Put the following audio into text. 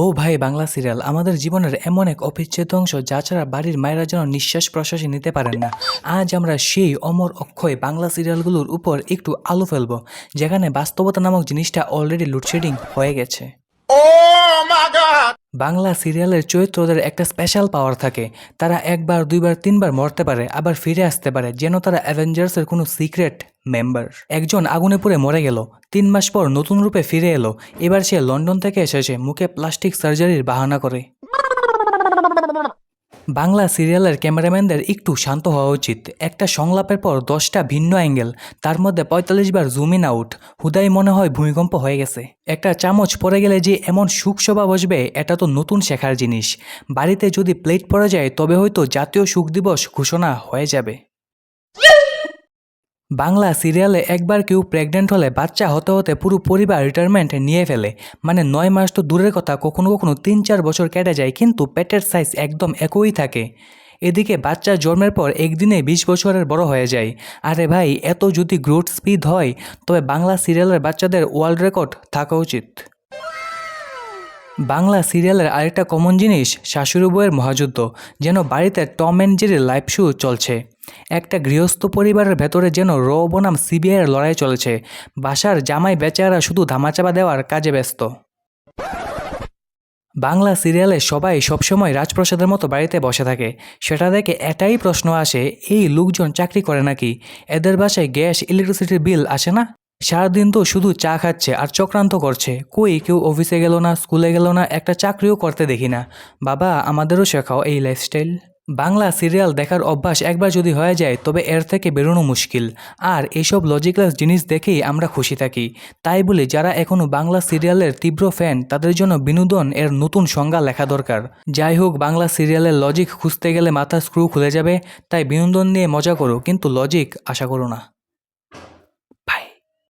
ও ভাই, বাংলা সিরিয়াল আমাদের জীবনের এমন এক অবিচ্ছেদ্য অংশ যা ছাড়া বাড়ির মায়েরা যেন নিঃশ্বাস প্রশ্বাসই নিতে পারেন না। আজ আমরা সেই অমর অক্ষয় বাংলা সিরিয়ালগুলোর উপর একটু আলো ফেলবো, যেখানে বাস্তবতা নামক জিনিসটা অলরেডি লোডশেডিং হয়ে গেছে। বাংলা সিরিয়ালের চরিত্রদের একটা স্পেশাল পাওয়ার থাকে। তারা একবার, দুইবার, তিনবার মরতে পারে, আবার ফিরে আসতে পারে, যেন তারা অ্যাভেঞ্জার্সের কোনো সিক্রেট মেম্বার। একজন আগুনে পুড়ে মরে গেল, 3 মাস পর নতুন রূপে ফিরে এলো। এবার সে লন্ডন থেকে এসেছে মুখে প্লাস্টিক সার্জারির বাহানা করে। বাংলা সিরিয়ালের ক্যামেরাম্যানদের একটু শান্ত হওয়া উচিত। একটা সংলাপের পর 10টা ভিন্ন অ্যাঙ্গেল, তার মধ্যে 45 বার জুম ইন আউট। হুদাই মনে হয় ভূমিকম্প হয়ে গেছে। একটা চামচ পড়ে গেলে যে এমন সুখ শোভা বসবে, এটা তো নতুন শেখার জিনিস। বাড়িতে যদি প্লেট পড়ে যায় তবে হয়তো জাতীয় শোক দিবস ঘোষণা হয়ে যাবে। বাংলা সিরিয়ালে একবার কেউ প্রেগনেন্ট হলে বাচ্চা হতে হতে পুরো পরিবার রিটায়ারমেন্ট নিয়ে ফেলে। মানে 9 মাস তো দূরের কথা, কখনো কখনো 3-4 বছর কেটে যায়, কিন্তু পেটের সাইজ একদম একই থাকে। এদিকে বাচ্চা জন্মের পর একদিনে 20 বছরের বড় হয়ে যায়। আরে ভাই, এত যদি গ্রোথ স্পিড হয়, তবে বাংলা সিরিয়ালের বাচ্চাদের ওয়ার্ল্ড রেকর্ড থাকা উচিত। বাংলা সিরিয়ালের আরেকটা কমন জিনিস শাশুড়ি বউয়ের মহাযুদ্ধ। যেন বাড়িতে টম অ্যান্ড জেরির লাইভ শো চলছে। একটা গৃহস্থ পরিবারের ভেতরে যেন র বনাম সিবিআইয়ের লড়াই চলছে। বাসার জামাই বেচারা শুধু ধামাচাপা দেওয়ার কাজে ব্যস্ত। বাংলা সিরিয়ালে সবাই সবসময় রাজপ্রাসাদের মতো বাড়িতে বসে থাকে। সেটা দেখে এটাই প্রশ্ন আসে, এই লোকজন চাকরি করে নাকি? এদের বাসায় গ্যাস ইলেকট্রিসিটির বিল আসে না? সারাদিন তো শুধু চা খাচ্ছে আর চক্রান্ত করছে। কই কেউ অফিসে গেল না, স্কুলে গেল না, একটা চাকরিও করতে দেখি না। বাবা, আমাদেরও শেখাও এই লাইফস্টাইল। বাংলা সিরিয়াল দেখার অভ্যাস একবার যদি হয়ে যায়, তবে এর থেকে বেরোনো মুশকিল। আর এইসব লজিক্যাল জিনিস দেখেই আমরা খুশি থাকি। তাই বলি, যারা এখনও বাংলা সিরিয়ালের তীব্র ফ্যান, তাদের জন্য বিনোদন এর নতুন সংজ্ঞা লেখা দরকার। যাই হোক, বাংলা সিরিয়ালের লজিক খুঁজতে গেলে মাথার স্ক্রু খুলে যাবে। তাই বিনোদন নিয়ে মজা করো, কিন্তু লজিক আশা করো না।